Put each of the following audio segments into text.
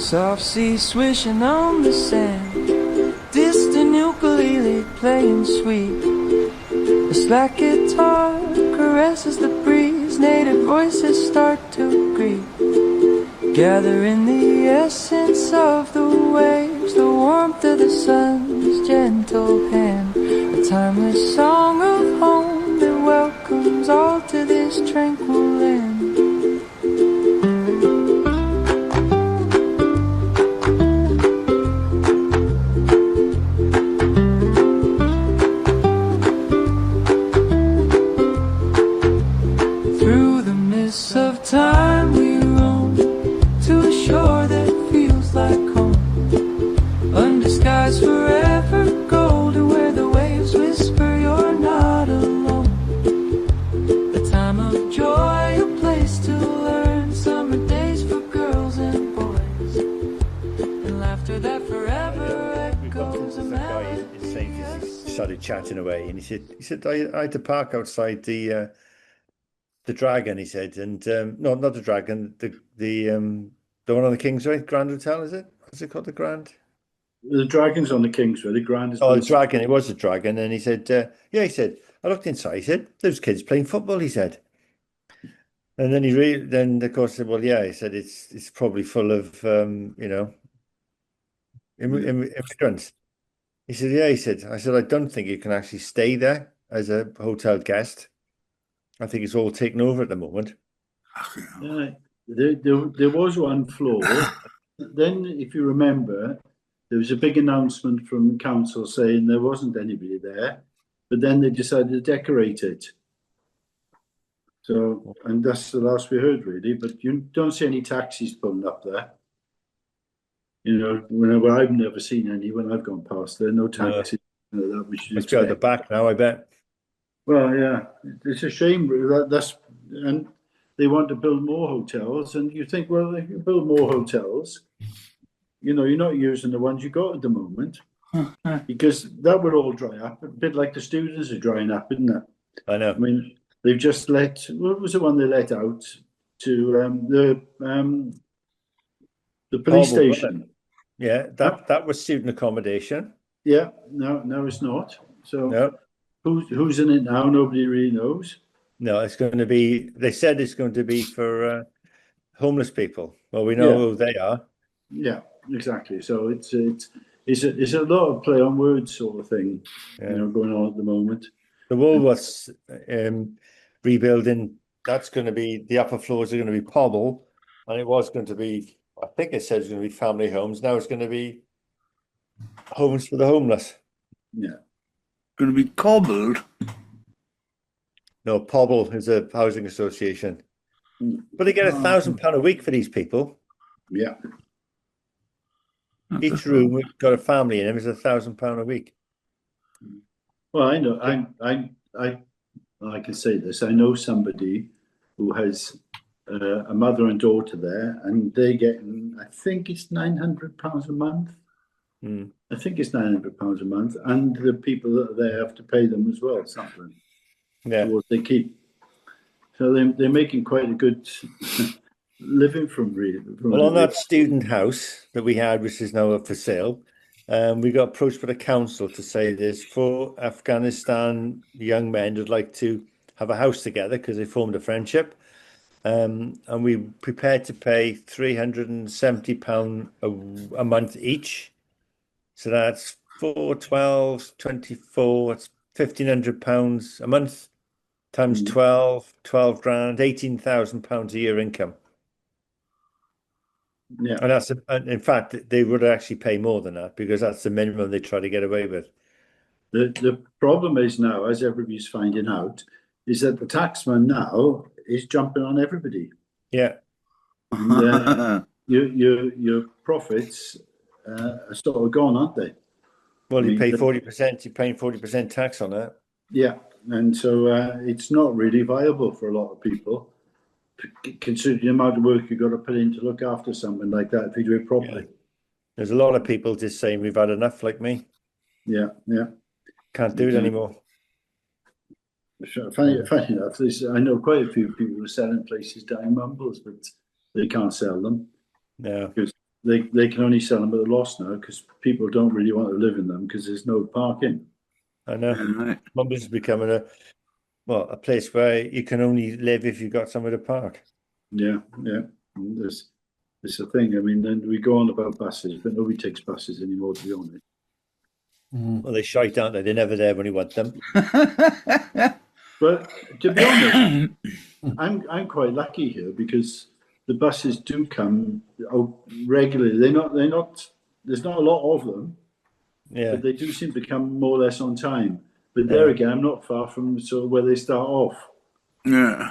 Soft sea swishing on the sand, distant ukulele playing sweet. A slack guitar caresses the breeze, native voices start to greet. Gather in the essence of the waves, the warmth of the sun's gentle hand. A timeless song of home that welcomes all to this tranquil land. Through the mists of time we roam to a shore that feels like home, under skies forever golden, where the waves whisper you're not alone. A time of joy, a place to learn, summer days for girls and boys, and laughter that forever echoes. The guy he started chatting away, and he said I had to park outside the Dragon, he said, and no, not the Dragon, the one on the Kingsway, Grand Hotel, is it? What's it called, the Grand? The Dragon's on the Kingsway. The Grand is. Oh, the Dragon. It was the Dragon, and he said, yeah, he said, I looked inside. He said, there's kids playing football. He said, and then then of course said, well, yeah, he said it's probably full of immigrants. He said, yeah, he said, I said, I don't think you can actually stay there as a hotel guest. I think it's all taken over at the moment. Yeah, there was one floor. Then, if you remember, there was a big announcement from council saying there wasn't anybody there, but then they decided to decorate it. So, and that's the last we heard, really. But you don't see any taxis pulling up there. You know, whenever I've never seen any when I've gone past there, no taxis. That we should Let's go at the back now, I bet. Well, yeah, it's a shame and they want to build more hotels, and you think, well, if you build more hotels, you know, you're not using the ones you got at the moment, because that would all dry up, a bit like the students are drying up, isn't it? I know. I mean, they've just what was the one they let out to the police station? Yeah, that was student accommodation. Yeah, no, it's not. So no. Who's in it now? Nobody really knows. No, it's going to be. They said it's going to be for homeless people. Well, we know who they are. Yeah, exactly. So it's a lot of play on words sort of thing, going on at the moment. The Woolworths rebuilding. That's going to be, the upper floors are going to be Pobble, and it was going to be. I think it said it's going to be family homes. Now it's going to be homes for the homeless. Yeah. Going to be cobbled. No, Pobble is a housing association, but they get £1,000 a week for these people. Yeah, each room got a family in them is £1,000 a week. Well, I know. I can say this. I know somebody who has a mother and daughter there, and they're getting, I think it's £900 a month. I think it's £900 a month, and the people that are there have to pay them as well, something. Yeah, what they keep. So they're making quite a good living from well, on that student house that we had, which is now up for sale, we got approached by the council to say there's 4 Afghanistan young men who'd like to have a house together because they formed a friendship. And we prepared to pay £370 a month each. So that's 4, 12, 24, it's £1,500 a month times 12 grand, £18,000 a year income. Yeah. And that's, in fact, they would actually pay more than that because that's the minimum they try to get away with. The problem is now, as everybody's finding out, is that the taxman now is jumping on everybody. Yeah. And, your profits are sort of gone, aren't they? Well, you pay 40%. You're paying 40% tax on that. Yeah, and so it's not really viable for a lot of people, considering the amount of work you've got to put in to look after something like that if you do it properly. Yeah. There's a lot of people just saying we've had enough, like me. Yeah. Can't do it anymore. Funny enough, I know quite a few people who are selling places down Mumbles, but they can't sell them. No. Because they can only sell them at a loss now because people don't really want to live in them because there's no parking. I know. Right. Mumbles is becoming a place where you can only live if you've got somewhere to park. Yeah, yeah. And there's a thing. I mean, then we go on about buses, but nobody takes buses anymore, to be honest. Well, they shite, aren't they? They're never there when you want them. But to be honest, I'm quite lucky here because the buses do come out regularly. They're not. There's not a lot of them, Yeah. but they do seem to come more or less on time. But there again, I'm not far from sort of where they start off. Yeah.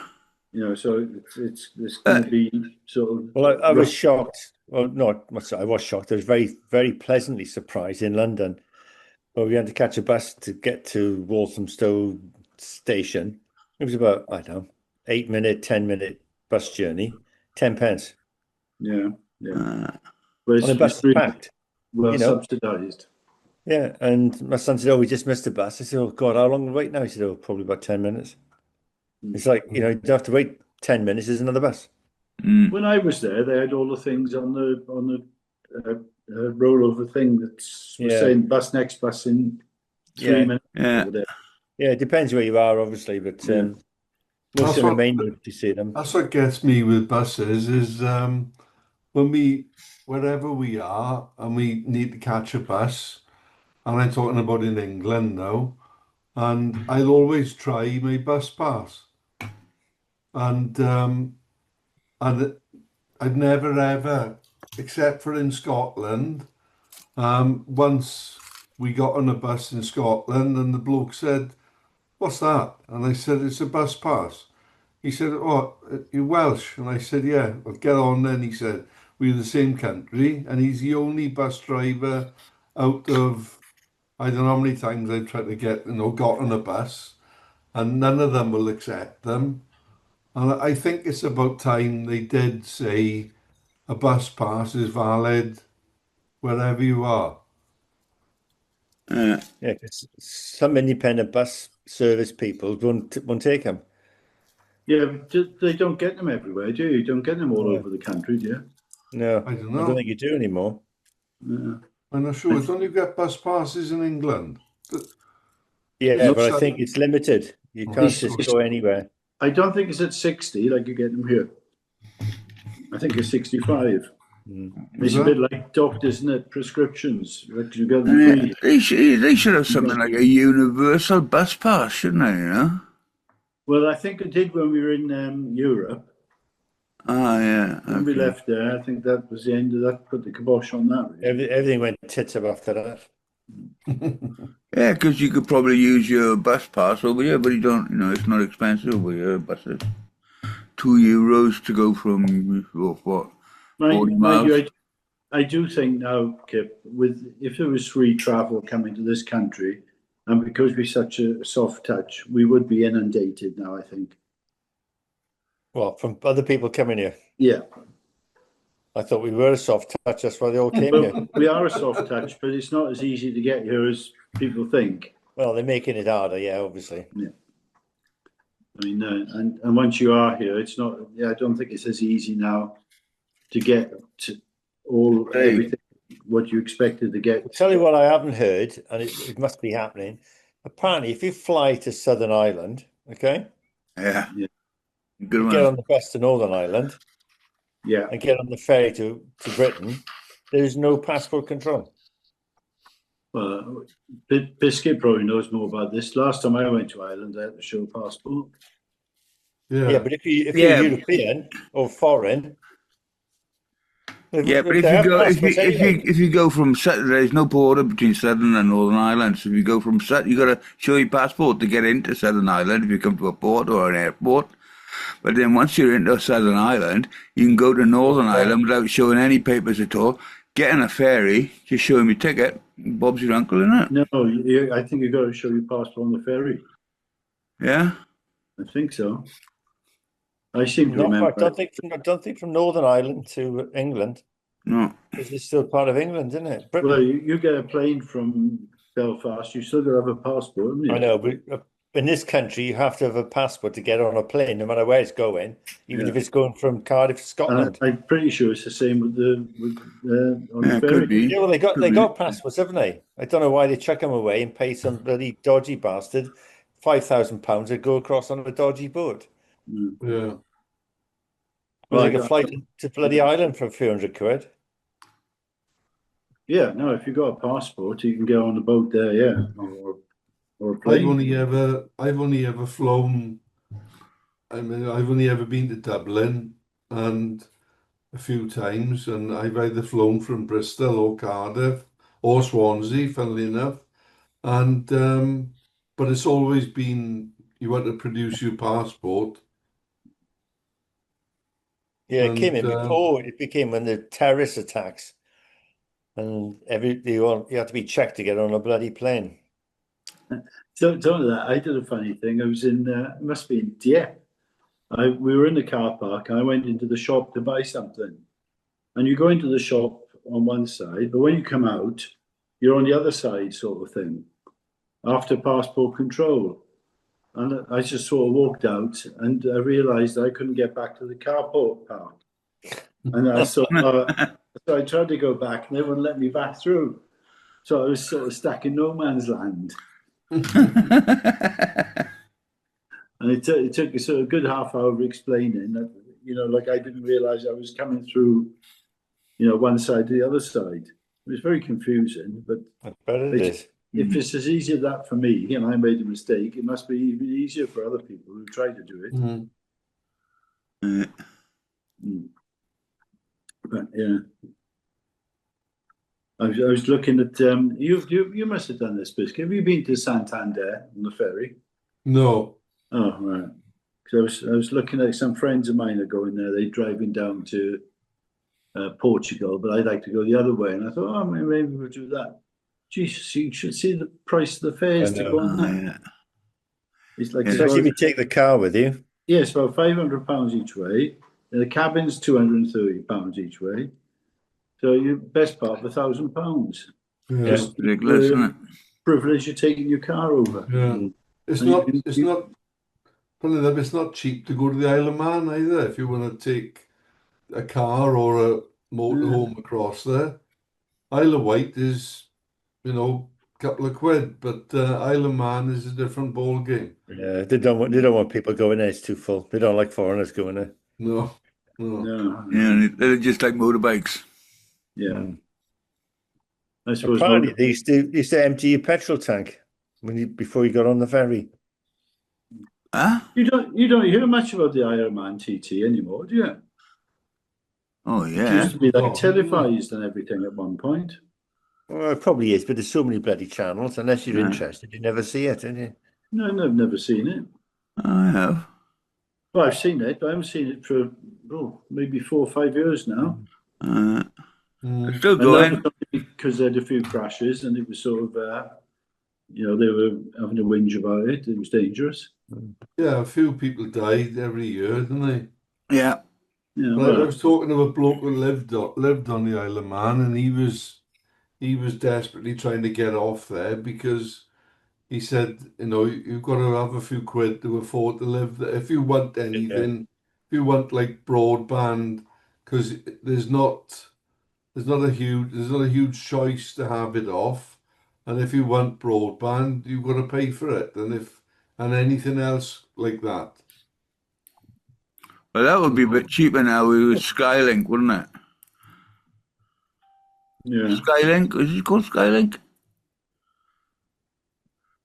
You know, so it's going to be sort of. Well, I was shocked. Well, no, I was shocked. I was very, very pleasantly surprised in London. Well, we had to catch a bus to get to Walthamstow station. It was about, I don't know, 8-minute, 10-minute bus journey, 10 pence. Yeah, yeah. Uh, But And the bus it's is really packed. well you know. subsidised. Yeah. And my son said, "Oh, we just missed the bus." I said, "Oh, God, how long will we wait now?" He said, "Oh, probably about 10 minutes." It's like, you don't have to wait 10 minutes. There's another bus. When I was there, they had all the things on the rollover thing that's was Yeah. saying next bus in 3 minutes. Yeah. Over there. Yeah, it depends where you are, obviously, but Yeah. most That's of the what- main routes you see them. That's what gets me with buses is when wherever we are and we need to catch a bus, and I'm talking about in England now, and I'll always try my bus pass, and I've never ever, except for in Scotland, once we got on a bus in Scotland and the bloke said, "What's that?" And I said, "It's a bus pass." He said, "Oh, you're Welsh?" And I said, "Yeah." "Well, get on then." He said, "We're the same country." And he's the only bus driver out of, I don't know how many times I've tried to got on a bus, and none of them will accept them. And I think it's about time they did say a bus pass is valid wherever you are. Yeah, because some independent bus service people won't take them. Yeah, but they don't get them everywhere, do you? You don't get them all No. over the country, do you? No, I don't I know. don't think you do anymore. Yeah. I'm not sure. Don't you get bus passes in England? Yeah, No, but I so- think it's limited. You can't It's- just go anywhere. I don't think it's at 60 like you get them here. I think it's 65. It's a bit like doctors, isn't it? Prescriptions, like you get them free. They should have something like a universal bus pass, shouldn't they? You know? Well, I think it did when we were in Europe. Ah, yeah. When we Okay. left there, I think that was the end of that. Put the kibosh on that. Really. Everything went tits up after that. Yeah, because you could probably use your bus pass over here, but you don't. You know, it's not expensive over here. Buses, €2 to go from what? 40 Mind you, miles. I do think now, Kip, if there was free travel coming to this country, and because we're such a soft touch, we would be inundated now, I think. Well, from other people coming here. Yeah, I thought we were a soft touch. That's why they all came here. but we are a soft touch, but it's not as easy to get here as people think. Well, they're making it harder, yeah, obviously. I mean, and once you are here, it's not. Yeah, I don't think it's as easy now to get to everything what you expected to get. I'll tell you what I haven't heard, and it must be happening. Apparently, if you fly to Southern Ireland, okay, Yeah. Yeah. Good you get one. on the bus to Northern Ireland Yeah, and get on the ferry to Britain, there is no passport control. well, Biscuit probably knows more about this. Last time I went to Ireland, I had to show a passport. Yeah, but if you're Yeah. European or foreign, Yeah, but they if you have go passports anyway. if you go from there's no border between Southern and Northern Ireland. So if you go from you got to show your passport to get into Southern Ireland if you come to a port or an airport. But then once you're into Southern Ireland, you can go to Northern Ireland without showing any papers at all. Get on a ferry, just show him your ticket. Bob's your uncle, isn't it? No, I think you got to show your passport on the ferry. Yeah. I think so. I seem to Not, remember. I don't think from Northern Ireland to England, No. because it's still part of England, isn't it? Britain. Well, you get a plane from Belfast, you still got to have a passport, haven't you? I know, but in this country, you have to have a passport to get on a plane, no matter where it's going, even Yeah. if it's going from Cardiff to Scotland. I'm pretty sure it's the same with on the Yeah, ferry. could be. Yeah, well, they Could be. got passports, haven't they? I don't know why they chuck them away and pay some bloody dodgy bastard £5,000 to go across on a dodgy boat. Mm. Yeah. It was Well, like a flight to bloody Ireland for a few hundred quid. Yeah, no, if you've got a passport, you can go on the boat there, yeah, or a I've plane. only ever flown. I mean, I've only ever been to Dublin and a few times, and I've either flown from Bristol or Cardiff or Swansea, funnily enough. And but it's always been you want to produce your passport. Yeah, it came And in before it became when the terrorist attacks, and you had to be checked to get on a bloody plane. So, talking of that, I did a funny thing. I was in, it must be in Dieppe. We were in the car park, and I went into the shop to buy something. And you go into the shop on one side, but when you come out, you're on the other side, sort of thing, after passport control. And I just sort of walked out, and I realised I couldn't get back to the car park. And I thought, so I tried to go back, and they wouldn't let me back through. So I was sort of stuck in no man's land. And it took a sort of good half hour of explaining that, like I didn't realise I was coming through, one side to the other side. It was very confusing, but I bet it is. if it's as easy as that for me, and I made a mistake, it must be even easier for other people who try to do it. Mhm. But yeah, I was looking at you must have done this, Biscuit. Have you been to Santander on the ferry? No. Oh, right. Because I was looking at some friends of mine are going there. They're driving down to Portugal, but I'd like to go the other way. And I thought, oh, maybe we'll do that. Geez, you should see the price of the fares to go on there. Yeah. It's like Especially if you take the car with you. yeah, it's about £500 each way. And the cabin's £230 each way. So you best part of £1,000. Yeah. Yes. Ridiculous, isn't it? Privilege of taking your car over. Yeah. It's And not. you- It's not. Funny enough, it's not cheap to go to the Isle of Man either. If you want to take a car or a motorhome across there, Isle of Wight is, a couple of quid, but Isle of Man is a different ball game. Yeah, they don't want people going there. It's too full. They don't like foreigners going there. No. No, Yeah, they're just like motorbikes. yeah. I suppose Apparently, they used to empty your petrol tank before you got on the ferry. Huh? you don't hear much about the Iron Man TT anymore, do you? Oh, It yeah. used to be like Oh, televised and everything at one point. Well, it probably is, but there's so many bloody channels. Unless you're Yeah. interested, you never see it, do you? No, I've never seen it. I have. Well, I've seen it, but I haven't seen it for maybe 4 or 5 years now. Mm. Still And that going. was only because they had a few crashes, and it was sort of, they were having a whinge about it. It was dangerous. Yeah, a few people died every year, didn't they? Yeah. Yeah, Well, I well, was talking to a bloke who lived on the Isle of Man, and he was desperately trying to get off there because he said, you've got to have a few quid to afford to live there. If you want anything, if you want like broadband, because there's not a huge choice to have it off, and if you want broadband, you've got to pay for it, and anything else like that. Well, that would be a bit cheaper now with Skylink, wouldn't it? yeah. Skylink? Is it called Skylink?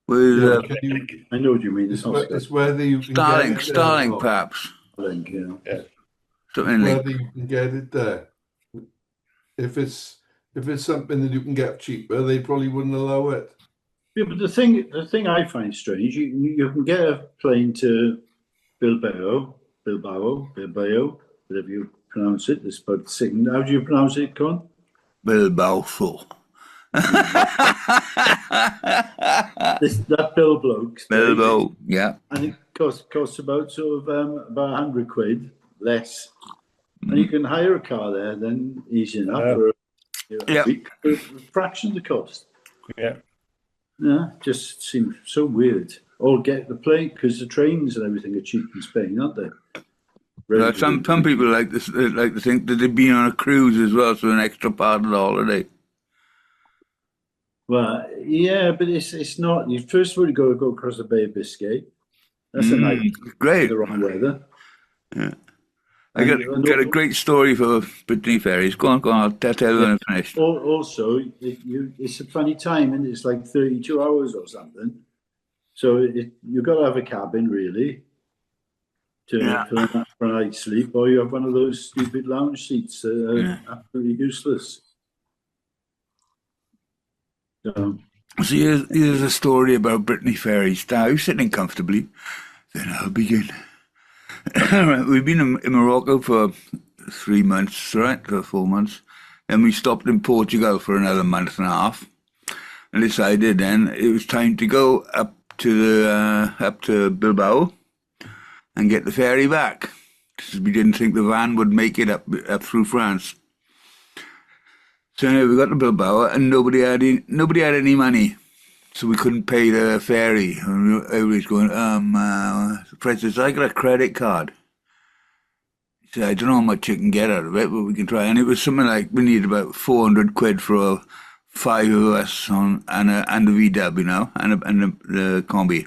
With Yeah, can you? I know what you mean. It's not It's whether you can Starlink, get it there or Starlink, not. perhaps. Starlink, yeah. Something like. Whether you can get it there. If it's something that you can get cheaper, they probably wouldn't allow it. Yeah, but the thing I find strange, you can get a plane to Bilbao, whatever you pronounce it. It's about sing. How do you pronounce it, Con? Bilbao. That Bill bloke. Bilbao, yeah. And it costs about sort of about 100 quid less, and you can hire a car there. Then easy enough for a week for a fraction of the cost. Yeah. Yeah, just seems so weird. or get the plane, because the trains and everything are cheap in Spain, aren't they? Some people like this like to think that they've been on a cruise as well, so an extra part of the holiday. Well, yeah, but it's not. You first of all you got to go across the Bay of Biscay. That's a nice Great. the wrong weather. Yeah. I got a great story for Brittany ferries. Go on. I'll tell you when I'm finished. Also, it's a funny time, and it's like 32 hours or something. So you've got to have a cabin, really, for a night's sleep, or you have one of those stupid lounge seats that are absolutely useless. So here's a story about Brittany ferries. Now, sitting comfortably, then I'll begin. We've been in Morocco for 3 months, right? Or 4 months. Then we stopped in Portugal for another month and a half, and decided then it was time to go up to Bilbao and get the ferry back, because we didn't think the van would make it up through France. So anyway, we got to Bilbao, and nobody had any money, so we couldn't pay the ferry. And everybody's going, Fred says, I got a credit card. He said, I don't know how much you can get out of it, but we can try. And it was something like, we needed about 400 quid for 5 of us and the VW, you know, and the combi.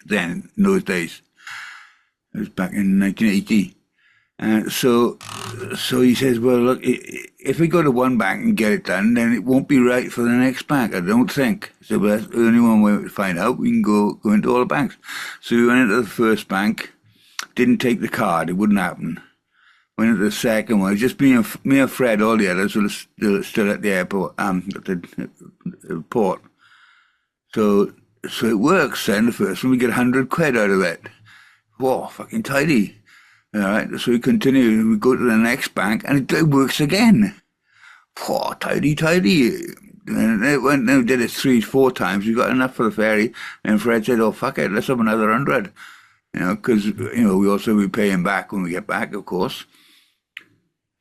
Then, in those days. It was back in 1980. So he says, well, look, if we go to one bank and get it done, then it won't be right for the next bank, I don't think. So well, that's the only one way to find out. We can go into all the banks. So we went into the first bank, didn't take the card, it wouldn't happen. Went into the second one, just me and Fred, all the others were still at the airport, at the port. So it works then, the first one, we get 100 quid out of it. Whoa, fucking tidy. All right, so we continue, we go to the next bank, and it works again. Whoa, tidy. And it went, we did it 3-4 times, we got enough for the ferry, and Fred said, oh, fuck it, let's have another 100. You know, because, you know, we also be paying back when we get back, of course.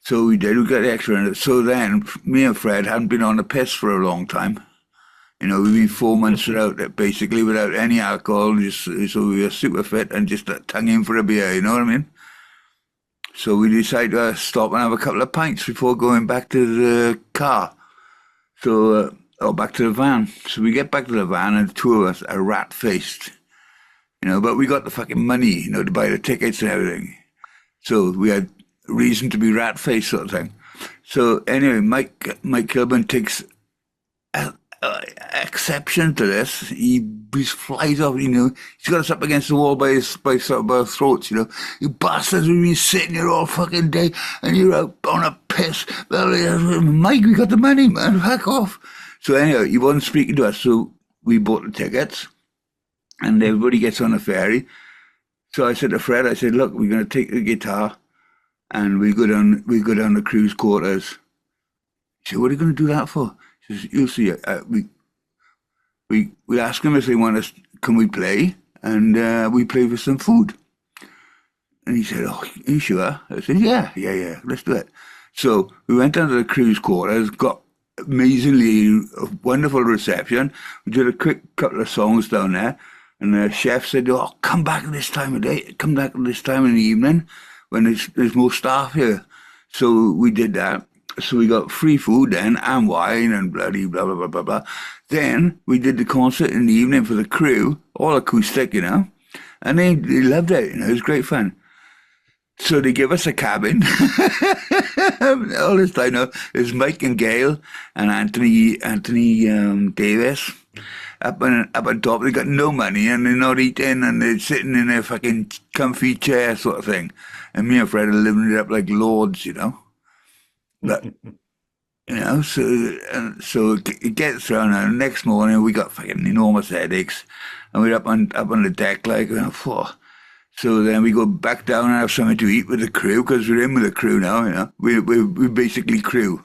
So we did, we got the extra 100. So then, me and Fred hadn't been on the piss for a long time. You know, we've been 4 months basically without any alcohol, so we were super fit and just tongue in for a beer, you know what I mean? So we decided to stop and have a couple of pints before going back to the car. So, or back to the van. So we get back to the van, and the two of us are rat-faced. You know, but we got the fucking money, you know, to buy the tickets and everything. So we had reason to be rat-faced, sort of thing. So anyway, Mike Kilburn takes exception to this. He flies off, you know. He's got us up against the wall by our throats, you know. You bastards, we've been sitting here all fucking day, and you're out on a piss. Mike, we got the money, man. Fuck off. So anyway, he wasn't speaking to us, so we bought the tickets, and everybody gets on the ferry. So I said to Fred, I said, look, we're going to take the guitar, and we go down the cruise quarters. He said, what are you going to do that for? He says, you'll see. We ask them if they want us, can we play? And we play for some food. And he said, oh, are you sure? I said, yeah, let's do it. So we went down to the cruise quarters, got amazingly wonderful reception. We did a quick couple of songs down there. And the chef said, oh, come back at this time of day, come back at this time in the evening when there's more staff here. So we did that. So we got free food then, and wine, and bloody blah, blah, blah, blah, blah. Then we did the concert in the evening for the crew, all acoustic, you know, and they loved it, you know, it was great fun. So they give us a cabin. All this time now, there's Mike and Gail and Anthony Davis up on top. They got no money, and they're not eating, and they're sitting in a fucking comfy chair sort of thing. And me and Fred are living it up like lords, you know. But, you know, so it gets thrown, and the next morning we got fucking enormous headaches, and we're up on the deck like, oh. So then we go back down and have something to eat with the crew, because we're in with the crew now, you know. We're basically crew.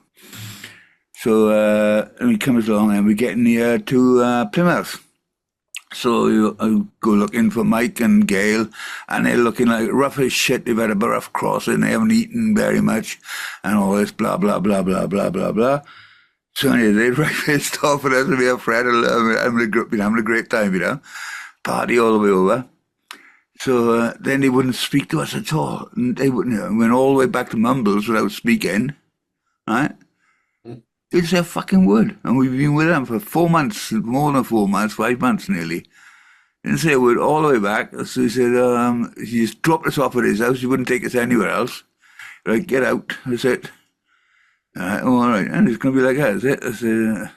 So and he comes along, and we get near to Plymouth. So I go looking for Mike and Gail, and they're looking like rough as shit. They've had a rough crossing, they haven't eaten very much, and all this blah, blah, blah, blah, blah, blah, blah. So anyway, they're right pissed off at us, and we have Fred, and I'm having a great time, you know. party all the way over. So then they wouldn't speak to us at all. And they wouldn't, went all the way back to Mumbles without speaking, right? Didn't say a fucking word. And we've been with them for 4 months, more than 4 months, 5 months nearly. Didn't say a word all the way back. So he said, he just dropped us off at his house. He wouldn't take us anywhere else. Like, get out. That's it. All right. And it's going to be like that, is it? I said,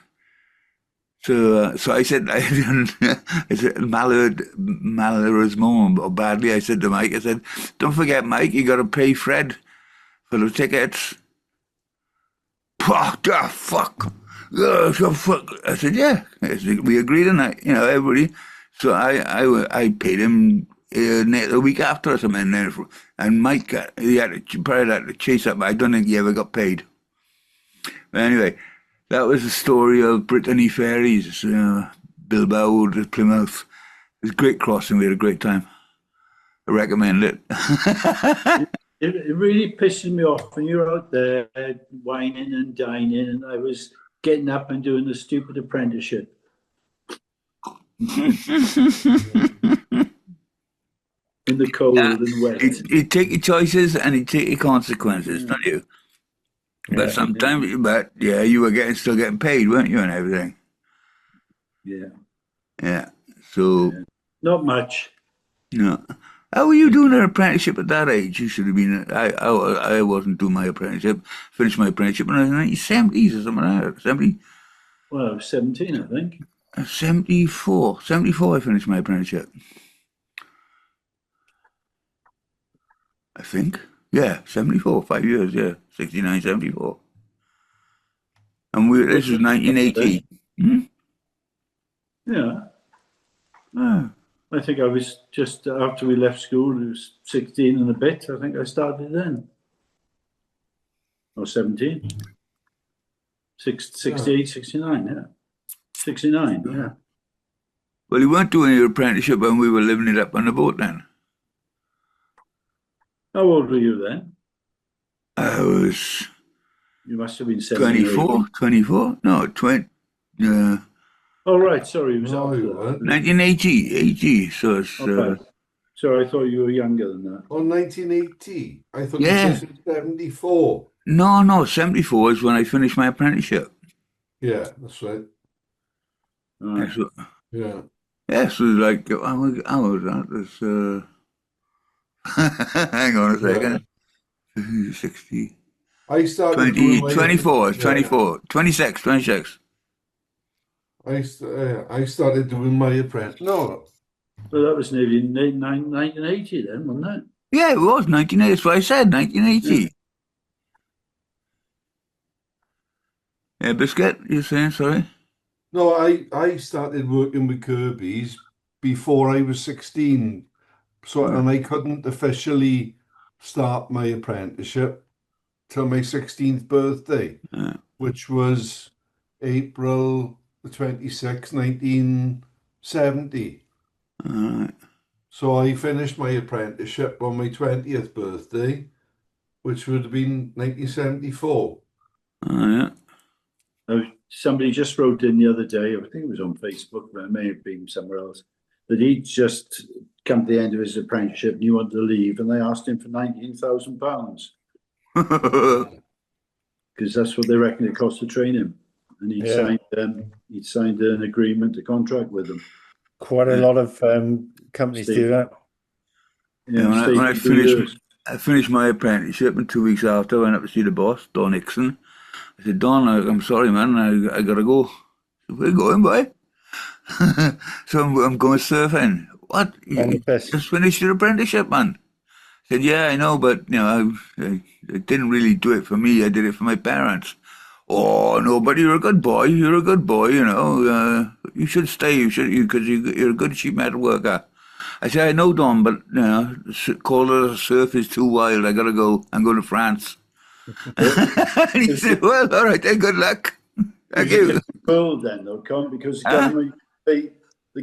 so I said, I said, malheureusement, or badly, I said to Mike, I said, don't forget, Mike, you got to pay Fred for the tickets. Fuck. Fuck. I said, yeah. I said, we agreed on that, everybody. So I paid him a week after or something. And Mike, he probably had to chase up. I don't think he ever got paid. But anyway, that was the story of Brittany ferries, Bilbao to Plymouth. It was a great crossing. We had a great time. I recommend it. It really pisses me off when you're out there whining and dining, and I was getting up and doing the stupid apprenticeship. In the cold and wet. You take your choices and you take your consequences, don't you? But sometimes, you were still getting paid, weren't you, and everything? Yeah. Yeah. So. Not much. No. How were you doing an apprenticeship at that age? You should have been. I wasn't doing my apprenticeship. Finished my apprenticeship in the 1970s or something like that. 70. Well, I was 17, I think. 74. 74. I finished my apprenticeship. I think. Yeah, 74. 5 years. Yeah, 69, 74. And this was 1980. Yeah. Oh. I think I was just after we left school, it was 16 and a bit. I think I started then. Or 17. 68, 69, yeah. 69, yeah. Well, you weren't doing your apprenticeship when we were living it up on the boat then. How old were you then? I was... You must have been 17. 24? No, 20... Oh, right, sorry, it was No, after you that. weren't. 1980, so it's... Okay. Sorry, I thought you were younger than that. Oh, 1980. I thought Yeah. you said 74. No, 74 is when I finished my apprenticeship. Yeah, that's right. Right. So, Yeah. so like, I was that? It's, hang on a second. 60... I started 24, it's 24. 26. I started doing my apprentice. No, Well, that was nearly 1980 then, wasn't it? Yeah, it was 1980. That's what I said, 1980. Yeah, Biscuit, you're saying, sorry? no, I started working with Kirby's before I was 16. So, and I couldn't officially start my apprenticeship till my 16th birthday, which was April the 26th, 1970. All right. So I finished my apprenticeship on my 20th birthday, which would have been 1974. Yeah. Somebody just wrote in the other day, I think it was on Facebook, but it may have been somewhere else, that he'd just come to the end of his apprenticeship and he wanted to leave, and they asked him for £19,000 because that's what they reckon it cost to train him. And he'd signed an agreement, a contract with them. Quite a lot of companies do that. Yeah, when I finished my apprenticeship, and 2 weeks after, I went up to see the boss, Don Nixon. I said, Don, I'm sorry, man, I gotta go. He said, where are you going, boy? So I'm going surfing. What? You just finished your apprenticeship, man? I said, yeah, I know, but I didn't really do it for me. I did it for my parents. Oh no, but you're a good boy. You're a good boy. You should stay. Because you're a good sheet metal worker. I said, I know, Don, but cold surf is too wild. I gotta go. I'm going to France. And he said, well, all right, then, good luck. Thank you. Cold then, though, because the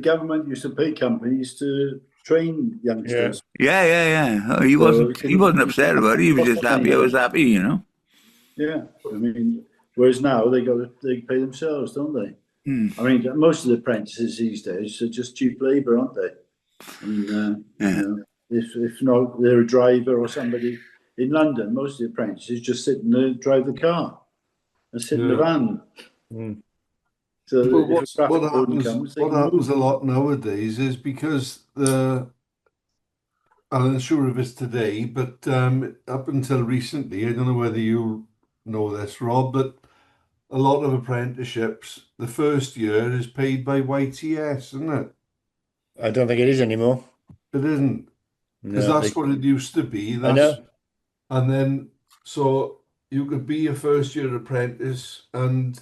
government used to pay companies to train youngsters. Yeah. Oh, he wasn't upset about it. He was just happy. I was happy, Yeah, I mean, whereas now they pay themselves, don't they? I mean, most of the apprentices these days are just cheap labour, aren't they? I mean, Yeah. you know, if not, they're a driver or somebody. In London, most of the apprentices just sit and drive the car and sit in the Yeah. van. Mm. So But that if a traffic warden happens? comes, they What can happens move. a lot nowadays is because I'm not sure if it's today, but up until recently, I don't know whether you know this, Rob, but a lot of apprenticeships, the first year is paid by YTS, isn't it? I don't think it is anymore. It isn't, because No, that's what it used to be. I know. And then so you could be a first year apprentice, and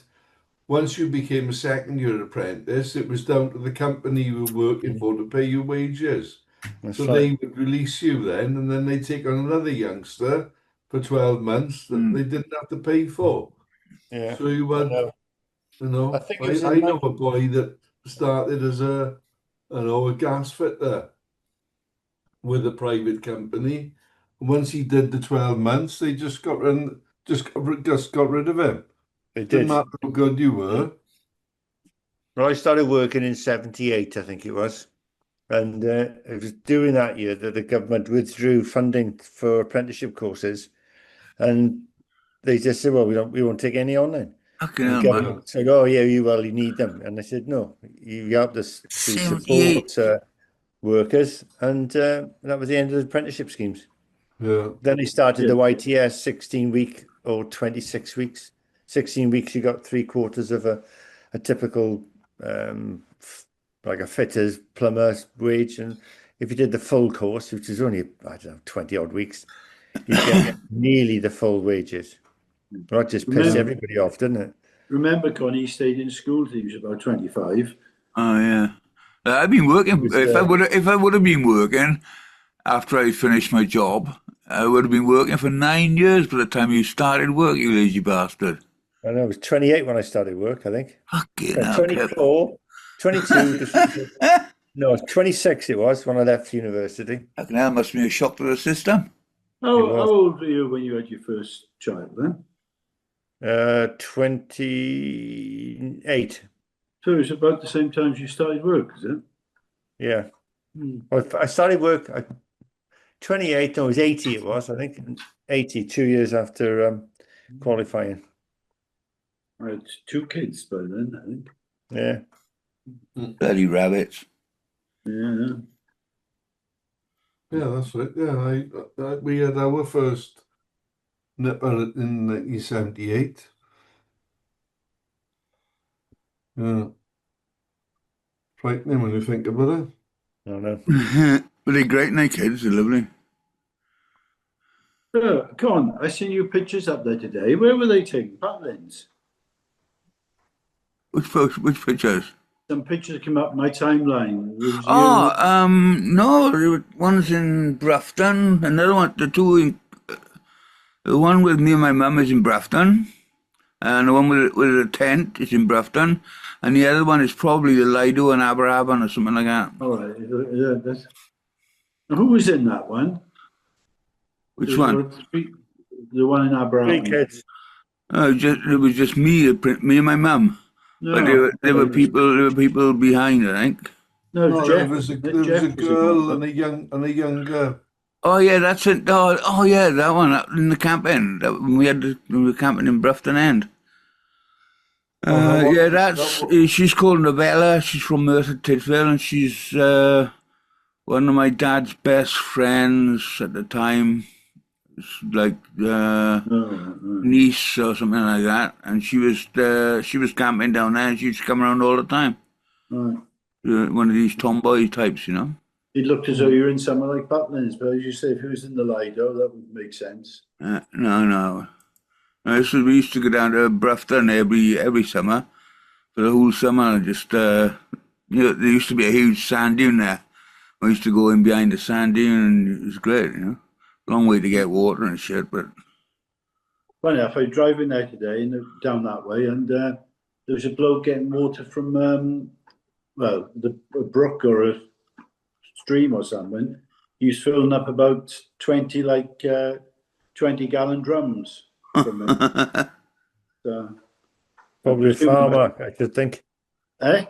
once you became a second year apprentice, it was down to the company you were working for to pay you wages. That's So right. they would release you then, and then they take on another youngster for 12 months that they didn't have to pay for. Yeah, So you I had, know. you I know, think it was I in know a boy that started as a gas fitter with a private company. Once he did the 12 months, they just got rid of him. It Didn't did. matter how good you were. Well, I started working in 78, I think it was. And it was during that year that the government withdrew funding for apprenticeship courses. And they just said, well, we won't take any on then. Fucking And the hell, man. government said, oh, yeah, you need them. And I said, no, you helped us to 78. support workers. And that was the end of the apprenticeship schemes. Yeah. Then they started Yeah. the YTS 16-week or 26 weeks. 16 weeks, you got three-quarters of a typical, like a fitter's, plumber's wage. And if you did the full course, which is only, I don't know, 20 odd weeks, you get nearly the full wages. That just pissed Remember, everybody off, didn't it? remember, Connie stayed in school till he was about 25. Oh yeah. I've been It working. was, If I would have been working after I finished my job, I would have been working for 9 years by the time you started work, you lazy bastard. I know, it was 28 when I started work, I think. Fucking No, hell, Kev. 24, 22, no, 26 it was when I left university. Fucking hell, must be a shock to the system. How It was. old were you when you had your first child then? 28. So it was about the same time as you started work, is it? Yeah. Hmm. Well, I started work at 28, no, it was 80 it was, I think. 80, 2 years after qualifying. I had two kids by then, I think. Yeah. Bloody rabbits. Yeah. Yeah, that's right. Yeah, we had our first nipper in 1978. Yeah, frightening when you think about it. I don't know. But they're great, and they kids, they're lovely. Con, I seen you pictures up there today. Where were they taken? Butlins. Which pictures? Some pictures came up my timeline. There was Oh, you. no, there were one's in Brafton, another one, the one with me and my mum is in Brafton, and the one with the tent is in Brafton, and the other one is probably the Lido in Aberabon or something like that. All right. Yeah, that's... Who was in that one? Which There one? were the one in Three Aberystwyth. kids. Oh, it was just me and my mum. But there were people behind, I think. No, No, Jeff. there was a Jeff girl was and a younger. Oh yeah, that's it. Oh yeah, that one in the camping. We were camping in Brafton End. Yeah, she's called Novella. She's from Merthyr Tydfil, and she's one of my dad's best friends at the time. It's like niece or something like that, and she was camping down there, and she used to come around all the time. Right. One of these tomboy types, you know. It looked as though you were in somewhere like Butlins, but as you say, if it was in the Lido, that would make sense. No. We used to go down to Brafton every summer for the whole summer. Just there used to be a huge sand dune there. I used to go in behind the sand dune, and it was great, you know. Long way to get water and shit, but. Funny enough, I was driving there today and down that way, and there was a bloke getting water from a brook or a stream or something. He was filling up about 20-gallon drums from it. So, Probably a farmer, I should think. Eh?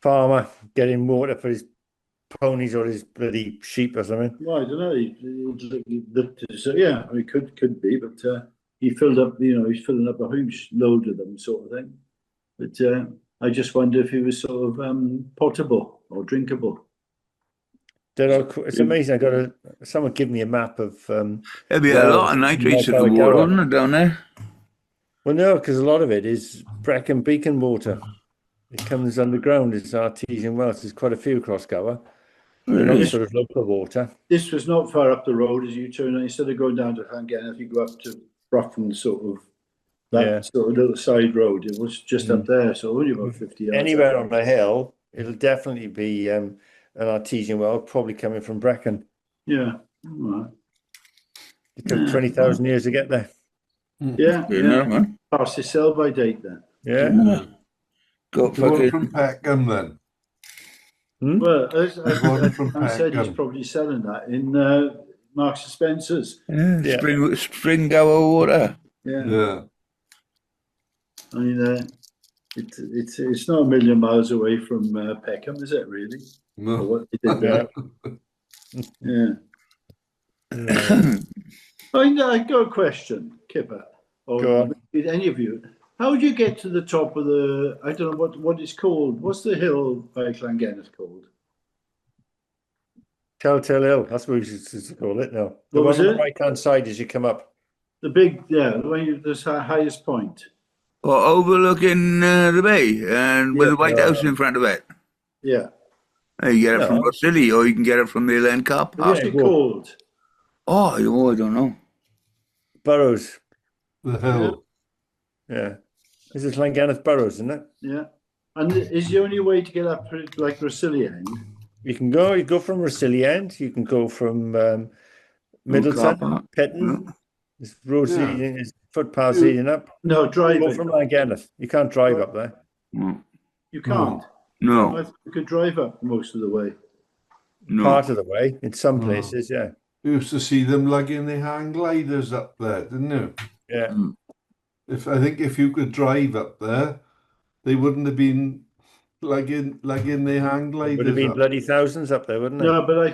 Farmer getting water for his ponies or his bloody sheep or something. Well, I don't know. So yeah, I mean, could be, but he filled up. He's filling up a huge load of them, sort of thing. But I just wonder if he was sort of potable or drinkable. It's amazing. Someone give me a map of There'd be a lot of nitrates in the water, wouldn't it, down there? Well, no, because a lot of it is Brecon Beacon water. It comes underground. It's artesian wells. There's quite a few across Gower. They're not sort of local water. This was not far up the road as you turn. Instead of going down to Llangennith, you go up to Broughton, sort of that sort of little side road. It was just up there, so only about 50 yards. Anywhere on the hill, it'll definitely be an artesian well, probably coming from Brecon. Yeah. All right. It took 20,000 years to get there. Yeah. Man. Past his sell-by date then. Yeah. Got The one fucking from Peckham then. Well, as one from I said, he's Peckham. probably selling that in Marks and Spencer's. yeah. Spring Gower water. Yeah. Yeah. I mean, it's not a million miles away from Peckham, is it? Really? Or No. what they did there. Yeah. I got a question, Kipper, or Go on. any of you. How would you get to the top of the? I don't know what it's called. What's the hill by Llangennith called? Telltale Hill. That's what we should call it now. The What was one on it? the right-hand side as you come up. The big, the highest point. Or overlooking the bay and with the White House in front of it. Yeah. You get it from No. City or you can get it from the Land car park. What's it called? Oh, I don't know. Burrows. The hill. Yeah. This is Llangennith Burrows, isn't it? Yeah. And is the only way to get up like Rossilly End? You go from Rossilly End. You can go from car Middleton, park. Pitton. There's roads Yeah. leading, there's footpaths leading up. No, Go driving. from Llangennith. You can't drive up there. No. You can't. No. You could drive up most of the way. No. Part of the way in some No. places, yeah. You used to see them lugging the hang gliders up there, didn't you? Yeah. I think if you could drive up there, they wouldn't have been lugging the hang gliders Would have been up. bloody thousands up there, wouldn't it? No, but I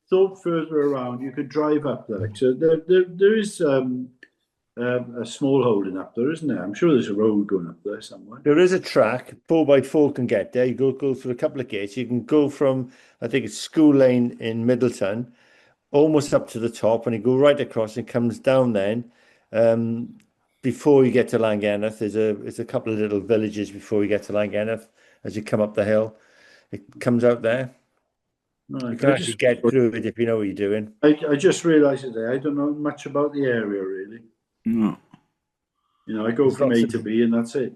thought further around you could drive up there. So there is a small holding up there, isn't there? I'm sure there's a road going up there somewhere. There is a track, 4x4 can get there. You go through a couple of gates. You can go from, I think it's School Lane in Middleton, almost up to the top, and you go right across and comes down then. Before you get to Llangennith, there's a couple of little villages before you get to Llangennith as you come up the hill. It comes out there. Right. You can actually get through it if you know what you're todoing. I just realised it there. I don't know much about the area really. No. I go There's from A lots to of- B and that's it.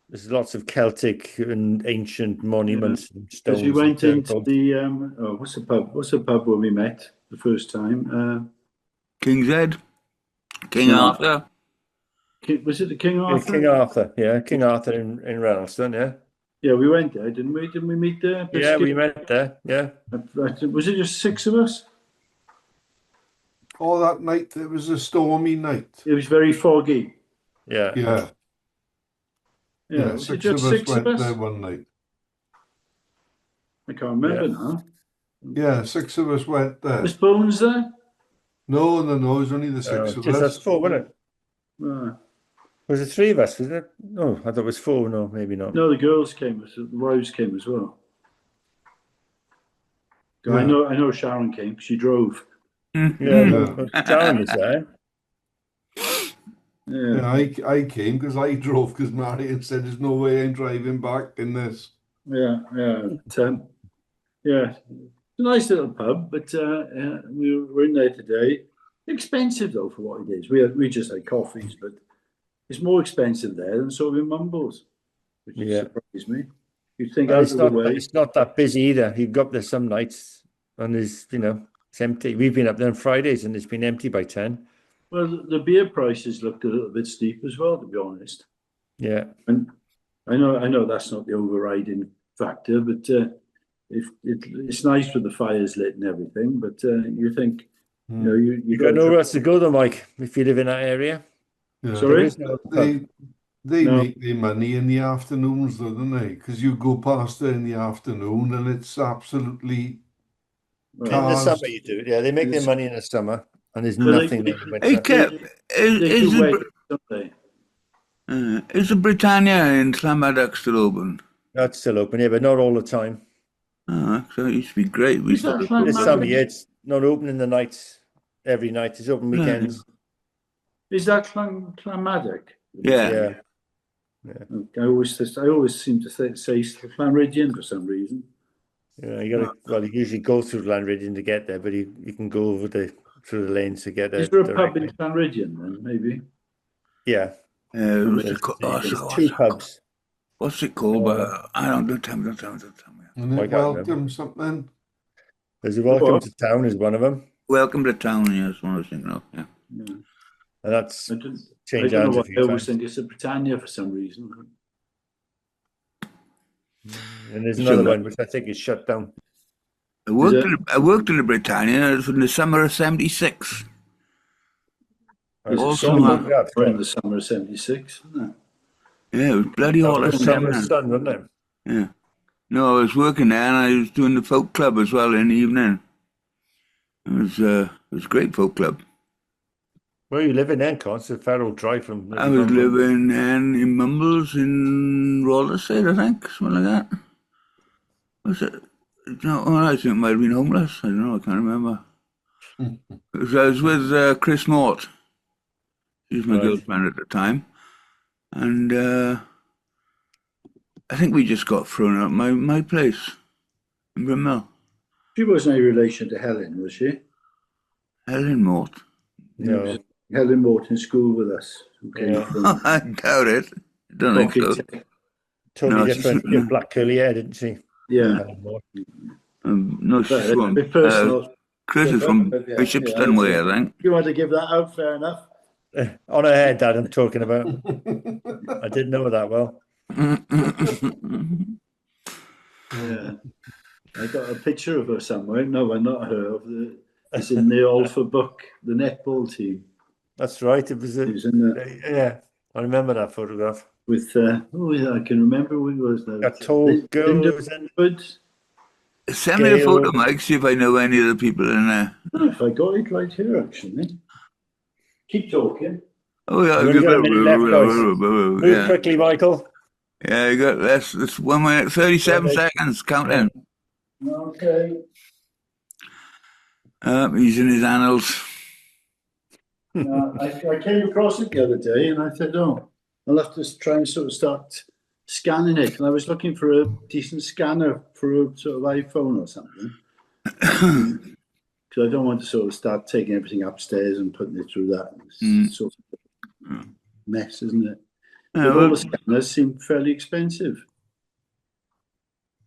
There's lots of Celtic and ancient monuments and stones. As we and went into temples. the what's the pub? What's the pub where we met the first time? King's Head. King No. Arthur. Was it the King Yeah, Arthur? King Arthur, yeah, King Arthur in Reynoldston, yeah. Yeah, we went there, didn't we? Didn't we meet there? Yeah, we met there, yeah. Was it just 6 of us? Oh, that night, it was a stormy night. It was very foggy. Yeah. Yeah. Yeah, was it 6 just of us 6 of went us? there one night. I can't remember Yeah. now. Yeah, 6 of us went there. Was Bones there? No, it was only the 6 of Just us us. 4, wasn't it? Ah. Was it 3 of us, was it? No, I thought it was 4, no, maybe not. No, the girls came. The wives came as well. Yeah. I know Sharon came. She drove. Yeah, Sharon was there. Yeah. Yeah, I came because I drove because Marion said there's no way I'm driving back in this. Yeah. It's a nice little pub, but we were in there today. Expensive though for what it is. We just had coffees, but it's more expensive there than sort of in Mumbles, which surprised me. You'd think Well, out of the way. it's not that busy either. You go up there some nights and there's, it's empty. We've been up there on Fridays and it's been empty by 10. Well, the beer prices looked a little bit steep as well, to be honest. Yeah. And I know that's not the overriding factor, but it's nice with the fires lit and everything. But you think, you You got nowhere else to go though, Mike, if you live in that area. Yeah. Sorry? There is no pub. They No. make their money in the afternoons, though, don't they? Because you go past there in the afternoon and it's absolutely Well, In the cars. summer you do, yeah. They make their It's- money in the summer, and there's Well, they- nothing in the Hey, winter. Kev, they do weddings, don't they? is the Britannia in Llanmaddox still open? That's still open, yeah, but not all the time. Oh, so it used to be great. We Is that used to Llanmaddox? This summer, yeah, it's not open in the nights every night. It's open weekends. Is that Llanmaddox? Yeah. I always seem to say Llanryddion for some reason. Yeah, you gotta. Well, you usually go through Landridian to get there, but you can go over through the lanes to get there. Is there a pub directly. in Llanryddion then, maybe? Yeah, What's it there's called? two pubs. What's it called? I don't tell me. And I it can't welcome something. There's a Welcome to Town is one of them, Welcome to Town, yes, one I was thinking of, yeah. Yeah. and that's I don't changed know hands a why I few always times. think it's a Britannia for some reason. And there's Sure. another one which I think is shut down. I worked in the Britannia in the summer of '76. There's a Also, song man. in the summer of '76, isn't it? Yeah, it was bloody hot That at was the Summer time. Sun, wasn't it? Yeah. No, I was working there and I was doing the folk club as well in the evening. It was a great folk club. Where are you living then, Con? It's a Farrell Drive from. I was living in Mumbles in Rollerside, I think, something like that. Was it? No, I think it might have been homeless. I don't know, I can't remember. I was with Chris Mort. She was my Right. girlfriend at the time. And I think we just got thrown out my place in Brimmill. She wasn't any relation to Helen, was she? Helen Mort. No, Helen Mort in school with us. Who came Yeah. from I doubt it. I don't think so. Pocket. totally No, different. she's- She had black curly hair, didn't she? Yeah. No, she's But from a bit personal. Chris is from But yeah, Bishopston way, I think. You want to give that out, fair enough. On her head, Dad, I'm talking about. I didn't know that well. Yeah. I got a picture of her somewhere. No, not her. It's in the Alpha book, the netball team. That's right. It was It was in the, yeah. I remember that photograph. with, I can remember who it was now. Got tall girl Linda who was in. Woods. Send me a Gail. photo, Mike, see if I know any of the people in there. I don't know if I got it right here, actually. Keep talking. Oh, yeah. We've only got a minute left, guys. Move Yeah, quickly, Michael. yeah, you got that's 1 minute, 37 seconds, counting. Okay. He's in his annals. I came across it the other day and I said, oh, I'll have to try and sort of start scanning it. And I was looking for a decent scanner for a sort of iPhone or something. Because I don't want to sort of start taking everything upstairs and putting it through that sort of mess, isn't it? Yeah, But all well, the scanners seem fairly expensive.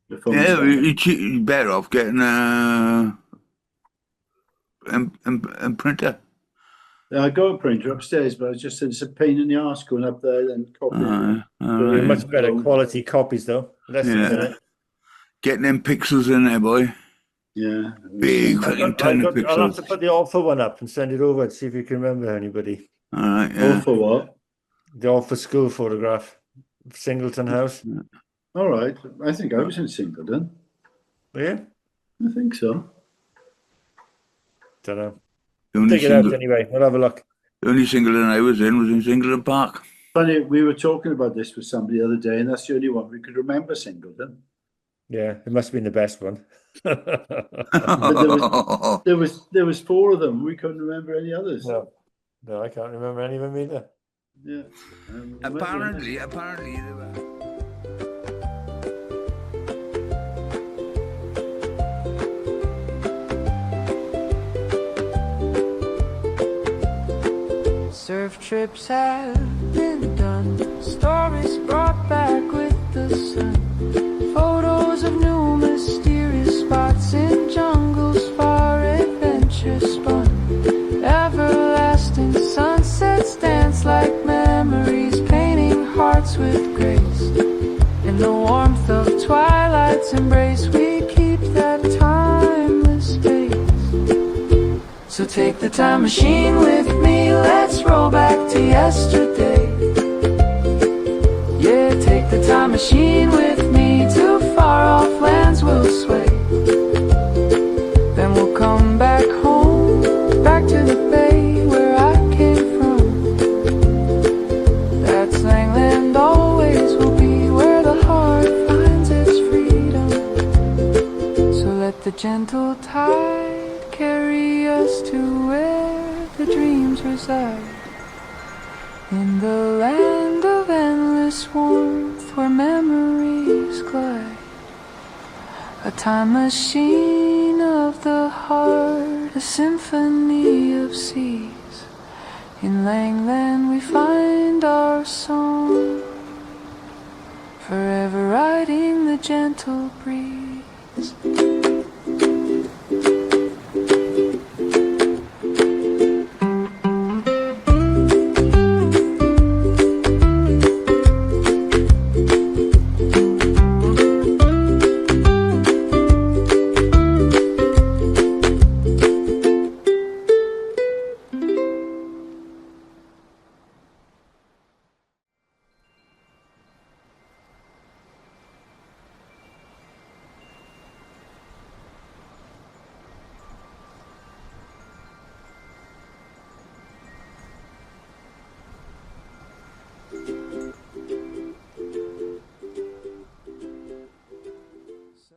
The phone yeah, scanner. you're better off getting a printer. I got a printer upstairs, but I just said it's a pain in the arse going up there and copying. They're Yeah. much better quality copies, though. Less Yeah. than that. Getting them pixels in there, boy. Yeah. Big fucking ton of I'll have to pixels. put the Alpha one up and send it over and see if you can remember anybody. All right, All yeah. for what? The Alpha school photograph, Singleton House. All right. I think I was in Singleton. Yeah, I think so. don't know. The only Dig it out single, anyway. We'll have a look. the only Singleton I was in Singleton Park. Funny, we were talking about this with somebody the other day, and that's the only one we could remember Singleton. Yeah, it must have been the best one. There was four of them. We couldn't remember any others. No, I can't remember any of them either. Yeah. apparently, they were. Surf trips have been done, stories brought back with the sun, photos of new mysterious spots in jungles far adventure spun, everlasting sunsets dance like memories, painting hearts with grace. In the warmth of twilight's embrace, we keep that timeless pace. So take the time machine with me, let's roll back to yesterday. machine with me to far off lands we'll sway. Then we'll come back home, back to the bay where I came from. That's Langland, always will be where the heart finds its freedom. So let the gentle tide carry us to where the dreams reside, in the land of endless warmth where memories glide. A time machine of the heart, a symphony of seas. In Langland we find our song, forever riding the gentle breeze.